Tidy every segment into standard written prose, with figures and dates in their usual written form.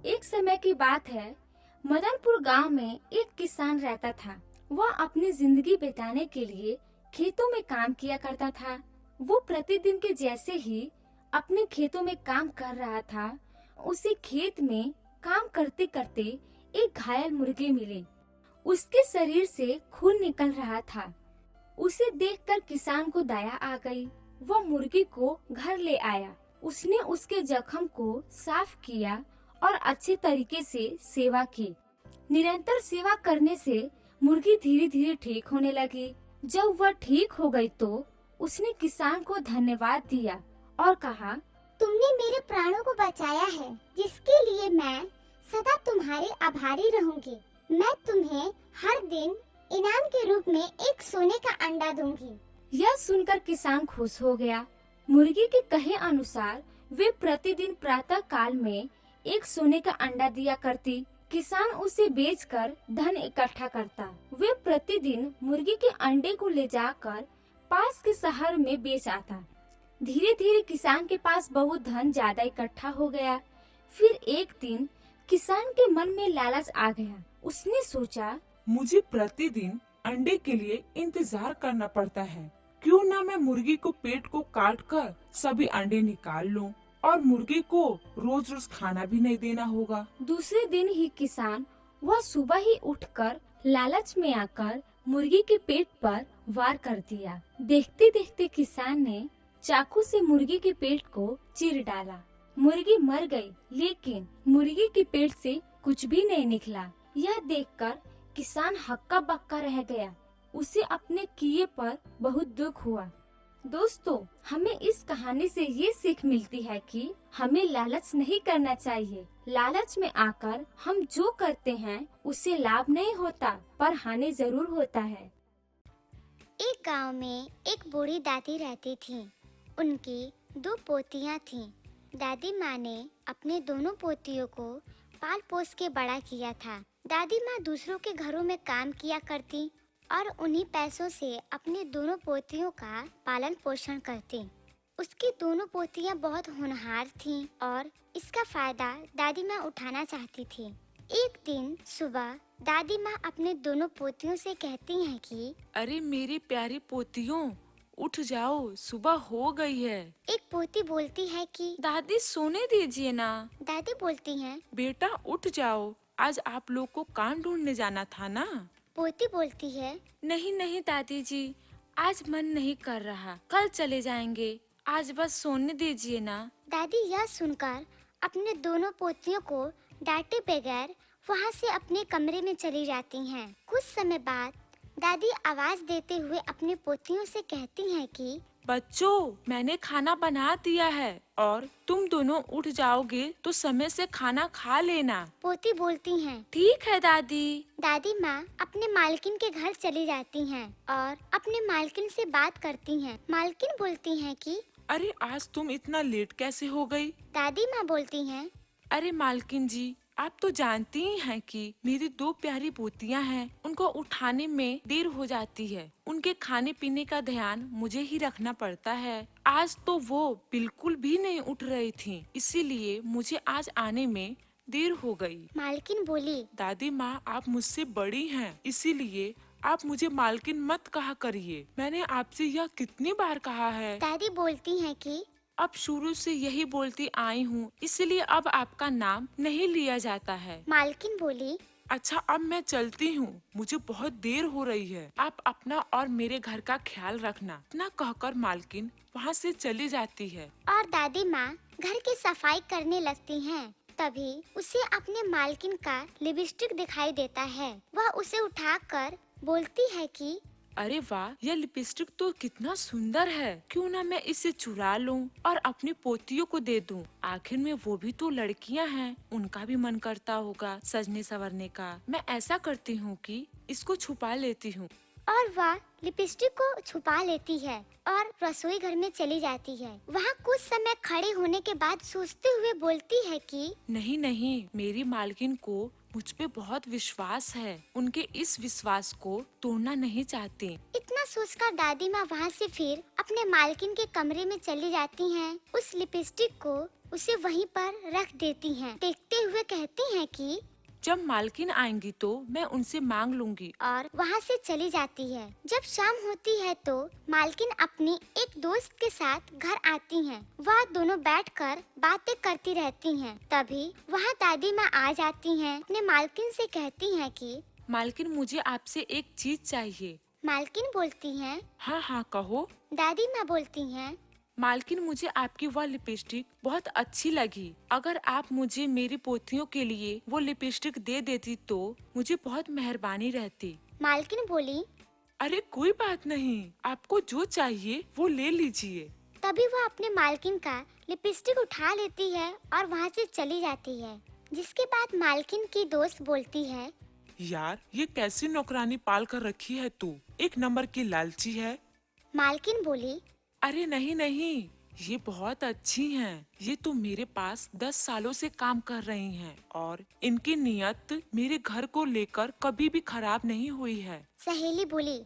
एक समय की बात है। मदनपुर गांव में एक किसान रहता था। वह अपनी जिंदगी बिताने के लिए खेतों में काम किया करता था। वो प्रतिदिन के जैसे ही अपने खेतों में काम कर रहा था, उसे खेत में काम करते करते एक घायल मुर्गी मिली। उसके शरीर से खून निकल रहा था। उसे देखकर किसान को दया आ गई। वह मुर्गी को घर ले आया। उसने उसके जख्म को साफ किया और अच्छे तरीके से सेवा की। निरंतर सेवा करने से मुर्गी धीरे धीरे ठीक होने लगी। जब वह ठीक हो गई तो उसने किसान को धन्यवाद दिया और कहा, तुमने मेरे प्राणों को बचाया है, जिसके लिए मैं सदा तुम्हारी आभारी रहूंगी। मैं तुम्हें हर दिन इनाम के रूप में एक सोने का अंडा दूंगी। यह सुनकर किसान खुश हो गया। मुर्गी के कहे अनुसार वे प्रतिदिन प्रातः काल में एक सोने का अंडा दिया करती। किसान उसे बेचकर धन इकट्ठा करता। वे प्रतिदिन मुर्गी के अंडे को ले जाकर पास के शहर में बेच आता। धीरे धीरे किसान के पास बहुत धन ज्यादा इकट्ठा हो गया। फिर एक दिन किसान के मन में लालच आ गया। उसने सोचा, मुझे प्रतिदिन अंडे के लिए इंतजार करना पड़ता है। क्यों ना मैं मुर्गी को पेट को काट कर सभी अंडे निकाल लूं और मुर्गी को रोज रोज खाना भी नहीं देना होगा। दूसरे दिन ही किसान वह सुबह ही उठकर लालच में आकर मुर्गी के पेट पर वार कर दिया। देखते देखते किसान ने चाकू से मुर्गी के पेट को चीर डाला। मुर्गी मर गई, लेकिन मुर्गी के पेट से कुछ भी नहीं निकला। यह देखकर किसान हक्का बक्का रह गया। उसे अपने किए पर बहुत दुख हुआ। दोस्तों, हमें इस कहानी से ये सीख मिलती है कि हमें लालच नहीं करना चाहिए। लालच में आकर हम जो करते हैं उससे लाभ नहीं होता, पर हानि जरूर होता है। एक गांव में एक बूढ़ी दादी रहती थी। उनकी 2 पोतियां थीं। दादी माँ ने अपने दोनों पोतियों को पाल पोस के बड़ा किया था। दादी माँ दूसरों के घरों में काम किया करती और उन्हीं पैसों से अपनी दोनों पोतियों का पालन पोषण करती। उसकी दोनों पोतियां बहुत होनहार थीं और इसका फायदा दादी माँ उठाना चाहती थी। एक दिन सुबह दादी माँ अपने दोनों पोतियों से कहती हैं कि अरे मेरी प्यारी पोतियों, उठ जाओ, सुबह हो गई है। एक पोती बोलती है कि दादी सोने दीजिए ना। दादी बोलती हैं। बेटा उठ जाओ, आज आप लोग को काम ढूंढने जाना था ना। पोती बोलती है, नहीं नहीं दादी जी, आज मन नहीं कर रहा, कल चले जाएंगे, आज बस सोने दीजिए ना। दादी यह सुनकर अपने दोनों पोतियों को डांटे बगैर वहाँ से अपने कमरे में चली जाती हैं। कुछ समय बाद दादी आवाज देते हुए अपने पोतियों से कहती हैं कि बच्चों, मैंने खाना बना दिया है और तुम दोनों उठ जाओगे तो समय से खाना खा लेना। पोती बोलती हैं। ठीक है दादी। दादी माँ अपने मालकिन के घर चली जाती हैं और अपने मालकिन से बात करती हैं। मालकिन बोलती हैं कि अरे आज तुम इतना लेट कैसे हो गई? दादी माँ बोलती हैं, अरे मालकिन जी, आप तो जानती ही हैं कि मेरी 2 प्यारी पोतियां हैं, उनको उठाने में देर हो जाती है। उनके खाने पीने का ध्यान मुझे ही रखना पड़ता है। आज तो वो बिल्कुल भी नहीं उठ रही थीं, इसीलिए मुझे आज आने में देर हो गई। मालकिन बोली, दादी माँ, आप मुझसे बड़ी हैं, इसीलिए आप मुझे मालकिन मत कहा करिए। मैंने आपसे यह कितनी बार कहा है। दादी बोलती हैं कि अब शुरू से यही बोलती आई हूँ, इसलिए अब आपका नाम नहीं लिया जाता है। मालकिन बोली, अच्छा अब मैं चलती हूँ, मुझे बहुत देर हो रही है। आप अपना और मेरे घर का ख्याल रखना। इतना कहकर मालकिन वहाँ से चली जाती है। और दादी माँ घर की सफाई करने लगती हैं। तभी उसे अपने मालकिन का लिपस्टिक दिखाई देता है। वह उसे उठाकर बोलती है कि अरे वाह, यह लिपस्टिक तो कितना सुंदर है। क्यों ना मैं इसे चुरा लूं और अपनी पोतियों को दे दूं। आखिर में वो भी तो लड़कियां हैं, उनका भी मन करता होगा सजने संवरने का। मैं ऐसा करती हूँ कि इसको छुपा लेती हूँ। और वह लिपस्टिक को छुपा लेती है और रसोई घर में चली जाती है। वहाँ कुछ समय खड़े होने के बाद सोचते हुए बोलती है कि नहीं नहीं, मेरी मालकिन को मुझ पे बहुत विश्वास है। उनके इस विश्वास को तोड़ना नहीं चाहती। इतना सोचकर दादी माँ वहाँ से फिर अपने मालकिन के कमरे में चली जाती हैं। उस लिपस्टिक को उसे वहीं पर रख देती हैं। देखते हुए कहती हैं कि जब मालकिन आएंगी तो मैं उनसे मांग लूंगी। और वहाँ से चली जाती है। जब शाम होती है तो मालकिन अपनी एक दोस्त के साथ घर आती हैं। वह दोनों बैठकर बातें करती रहती हैं। तभी वहाँ दादी माँ आ जाती हैं। अपने मालकिन से कहती हैं कि मालकिन मुझे आपसे एक चीज चाहिए। मालकिन बोलती हैं। हाँ हाँ कहो। दादी माँ बोलती हैं। मालकिन मुझे आपकी वह लिपस्टिक बहुत अच्छी लगी। अगर आप मुझे मेरी पोतियों के लिए वो लिपस्टिक दे देती तो मुझे बहुत मेहरबानी रहती। मालकिन बोली। अरे कोई बात नहीं, आपको जो चाहिए वो ले लीजिए। तभी वह अपने मालकिन का लिपस्टिक उठा लेती है और वहाँ से चली जाती है। जिसके बाद मालकिन की दोस्त बोलती है, यार ये कैसी नौकरानी पाल कर रखी है तू, एक नंबर की लालची है। मालकिन बोली, अरे नहीं नहीं, ये बहुत अच्छी हैं। ये तो मेरे पास 10 सालों से काम कर रही हैं और इनकी नियत मेरे घर को लेकर कभी भी खराब नहीं हुई है। सहेली बोली,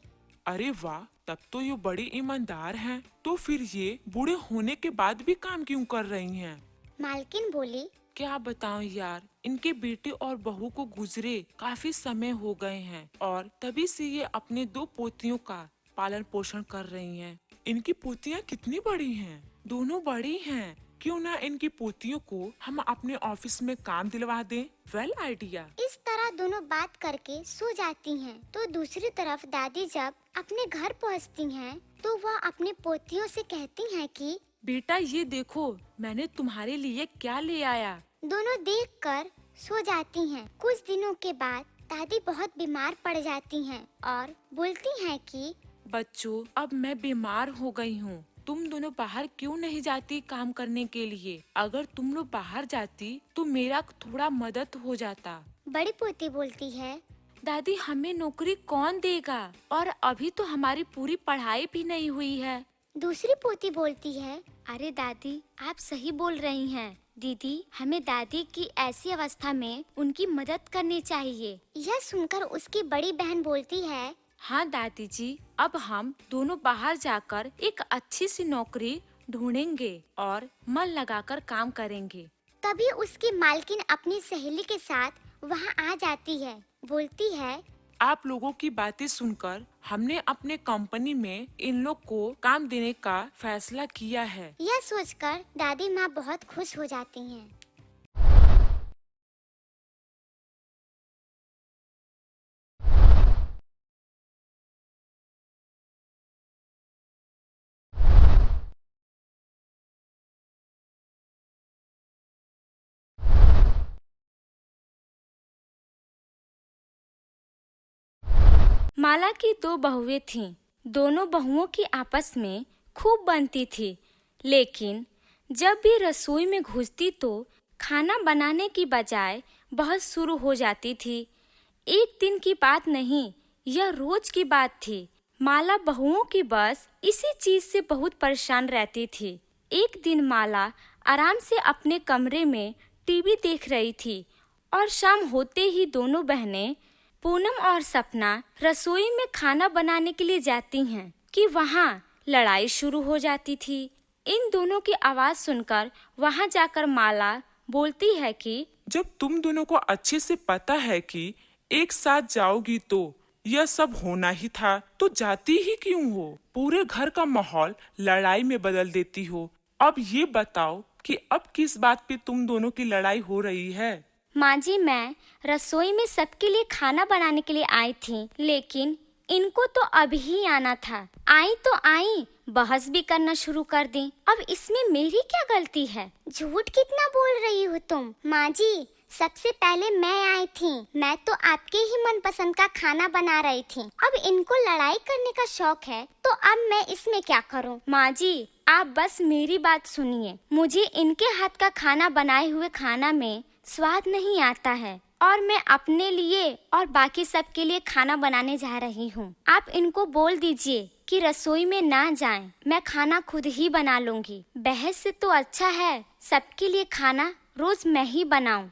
अरे वाह, तब तो ये बड़ी ईमानदार हैं। तो फिर ये बूढ़े होने के बाद भी काम क्यों कर रही हैं? मालकिन बोली, क्या बताऊं यार, इनके बेटे और बहू को गुजरे काफी समय हो गए हैं और तभी से ये अपने 2 पोतियों का पालन पोषण कर रही हैं। इनकी पोतियां कितनी बड़ी हैं? दोनों बड़ी हैं। क्यों ना इनकी पोतियों को हम अपने ऑफिस में काम दिलवा दें? Well idea. इस तरह दोनों बात करके सो जाती हैं। तो दूसरी तरफ दादी जब अपने घर पहुंचती हैं, तो वह अपने पोतियों से कहती हैं कि बेटा ये देखो, मैंने तुम्हारे लिए क्या ले आया। दोनों देखकर सो जाती हैं। कुछ दिनों के बाद दादी बहुत बीमार पड़ जाती हैं और बोलती हैं कि बच्चों, अब मैं बीमार हो गई हूँ। तुम दोनों बाहर क्यों नहीं जाती काम करने के लिए? अगर तुम लोग बाहर जाती तो मेरा थोड़ा मदद हो जाता। बड़ी पोती बोलती है, दादी हमें नौकरी कौन देगा, और अभी तो हमारी पूरी पढ़ाई भी नहीं हुई है। दूसरी पोती बोलती है, अरे दादी आप सही बोल रही हैं। दीदी हमें दादी की ऐसी अवस्था में उनकी मदद करनी चाहिए। यह सुनकर उसकी बड़ी बहन बोलती है, हाँ दादी जी, अब हम दोनों बाहर जाकर एक अच्छी सी नौकरी ढूंढेंगे और मन लगाकर काम करेंगे। तभी उसकी मालकिन अपनी सहेली के साथ वहाँ आ जाती है। बोलती है, आप लोगों की बातें सुनकर हमने अपने कंपनी में इन लोग को काम देने का फैसला किया है। यह सोचकर दादी माँ बहुत खुश हो जाती हैं। माला की 2 बहुएं थीं। दोनों बहुओं की आपस में खूब बनती थी, लेकिन जब भी रसोई में घुसती तो खाना बनाने की बजाय बहस शुरू हो जाती थी। एक दिन की बात नहीं, यह रोज की बात थी। माला बहुओं की बस इसी चीज से बहुत परेशान रहती थी। एक दिन माला आराम से अपने कमरे में टीवी देख रही थी और शाम होते ही दोनों बहनें पूनम और सपना रसोई में खाना बनाने के लिए जाती हैं कि वहाँ लड़ाई शुरू हो जाती थी। इन दोनों की आवाज सुनकर वहाँ जाकर माला बोलती है कि जब तुम दोनों को अच्छे से पता है कि एक साथ जाओगी तो यह सब होना ही था, तो जाती ही क्यों हो? पूरे घर का माहौल लड़ाई में बदल देती हो। अब ये बताओ कि अब किस बात पे तुम दोनों की लड़ाई हो रही है? माँ जी, मैं रसोई में सबके लिए खाना बनाने के लिए आई थी, लेकिन इनको तो अभी ही आना था। आई तो आई, बहस भी करना शुरू कर दी। अब इसमें मेरी क्या गलती है? झूठ कितना बोल रही हो तुम? माँ जी, सबसे पहले मैं आई थी। मैं तो आपके ही मनपसंद का खाना बना रही थी। अब इनको लड़ाई करने का शौक है, तो अब मैं इसमें क्या करूं? माँ जी, आप बस मेरी बात सुनिए। मुझे इनके हाथ का खाना बनाए हुए खाना में स्वाद नहीं आता है और मैं अपने लिए और बाकी सबके लिए खाना बनाने जा रही हूँ। आप इनको बोल दीजिए कि रसोई में ना जाएं, मैं खाना खुद ही बना लूंगी। बहस से तो अच्छा है सबके लिए खाना रोज मैं ही बनाऊं।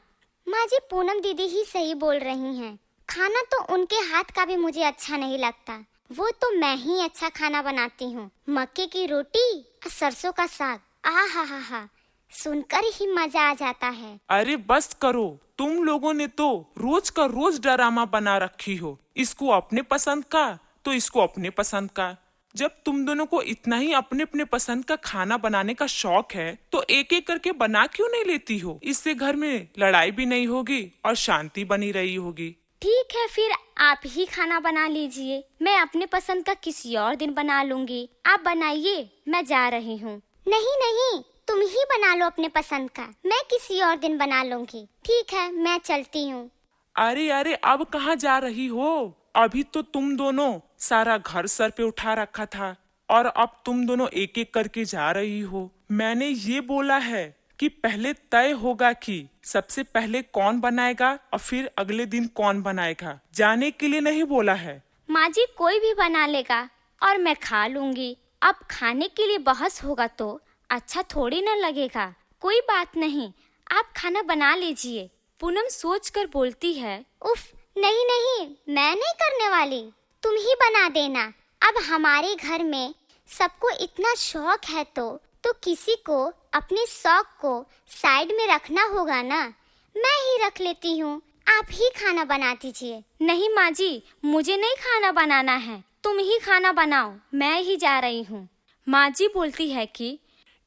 माँ जी, पूनम दीदी ही सही बोल रही हैं। खाना तो उनके हाथ का भी मुझे अच्छा नहीं लगता। वो तो मैं ही अच्छा खाना बनाती हूँ। मक्के की रोटी और सरसों का साग, आहा हा हा। सुनकर ही मजा आ जाता है। अरे बस करो, तुम लोगों ने तो रोज का रोज ड्रामा बना रखी हो। इसको अपने पसंद का तो इसको अपने पसंद का। जब तुम दोनों को इतना ही अपने अपने पसंद का खाना बनाने का शौक है तो एक एक करके बना क्यों नहीं लेती हो? इससे घर में लड़ाई भी नहीं होगी और शांति बनी रही होगी। ठीक है, फिर आप ही खाना बना लीजिए। मैं अपने पसंद का किसी और दिन बना लूंगी। आप बनाइए, मैं जा रही हूँ। नहीं नहीं, तुम ही बना लो अपने पसंद का, मैं किसी और दिन बना लूंगी। ठीक है, मैं चलती हूँ। अरे अरे, अब कहाँ जा रही हो? अभी तो तुम दोनों सारा घर सर पे उठा रखा था और अब तुम दोनों एक एक करके जा रही हो। मैंने ये बोला है कि पहले तय होगा कि सबसे पहले कौन बनाएगा और फिर अगले दिन कौन बनाएगा। जाने के लिए नहीं बोला है। माँ जी, कोई भी बना लेगा और मैं खा लूंगी। अब खाने के लिए बहस होगा तो अच्छा थोड़ी न लगेगा। कोई बात नहीं, आप खाना बना लीजिए। पूनम सोचकर बोलती है, उफ, नहीं नहीं, मैं नहीं करने वाली, तुम ही बना देना। अब हमारे घर में सबको इतना शौक है तो किसी को अपने शौक को साइड में रखना होगा ना। मैं ही रख लेती हूँ, आप ही खाना बना दीजिए। नहीं माँ जी, मुझे नहीं खाना बनाना है, तुम ही खाना बनाओ, मैं ही जा रही हूँ। माँ जी बोलती है कि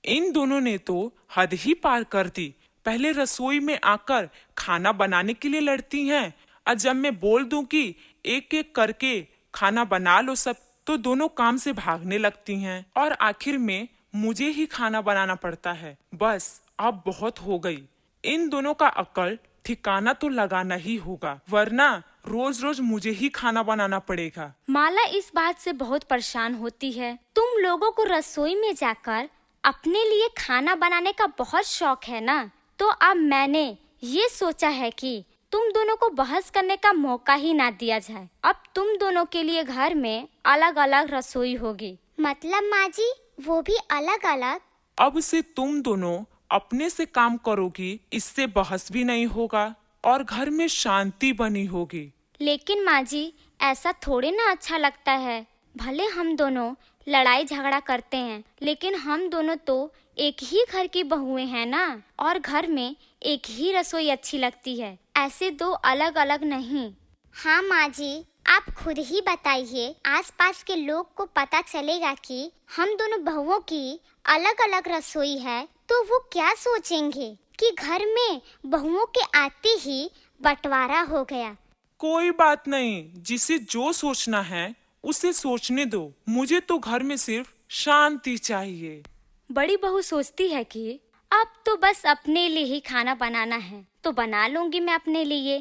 इन दोनों ने तो हद ही पार कर दी। पहले रसोई में आकर खाना बनाने के लिए लड़ती हैं और जब मैं बोल दूं कि एक एक करके खाना बना लो सब, तो दोनों काम से भागने लगती हैं और आखिर में मुझे ही खाना बनाना पड़ता है। बस अब बहुत हो गई। इन दोनों का अक्ल ठिकाना तो लगाना ही होगा, वरना रोज रोज मुझे ही खाना बनाना पड़ेगा। माला इस बात से बहुत परेशान होती है। तुम लोगों को रसोई में जाकर अपने लिए खाना बनाने का बहुत शौक है ना, तो अब मैंने ये सोचा है कि तुम दोनों को बहस करने का मौका ही ना दिया जाए। अब तुम दोनों के लिए घर में अलग अलग रसोई होगी। मतलब माँ जी, वो भी अलग अलग? अब से तुम दोनों अपने से काम करोगी, इससे बहस भी नहीं होगा और घर में शांति बनी होगी। लेकिन माँ जी, ऐसा थोड़ी ना अच्छा लगता है। भले हम दोनों लड़ाई झगड़ा करते हैं, लेकिन हम दोनों तो एक ही घर की बहुएं हैं ना, और घर में एक ही रसोई अच्छी लगती है, ऐसे दो अलग अलग नहीं। हाँ माँ जी, आप खुद ही बताइए, आसपास के लोग को पता चलेगा कि हम दोनों बहुओं की अलग अलग रसोई है तो वो क्या सोचेंगे कि घर में बहुओं के आते ही बंटवारा हो गया। कोई बात नहीं, जिसे जो सोचना है उसे सोचने दो। मुझे तो घर में सिर्फ शांति चाहिए। बड़ी बहू सोचती है कि अब तो बस अपने लिए ही खाना बनाना है, तो बना लूंगी मैं अपने लिए।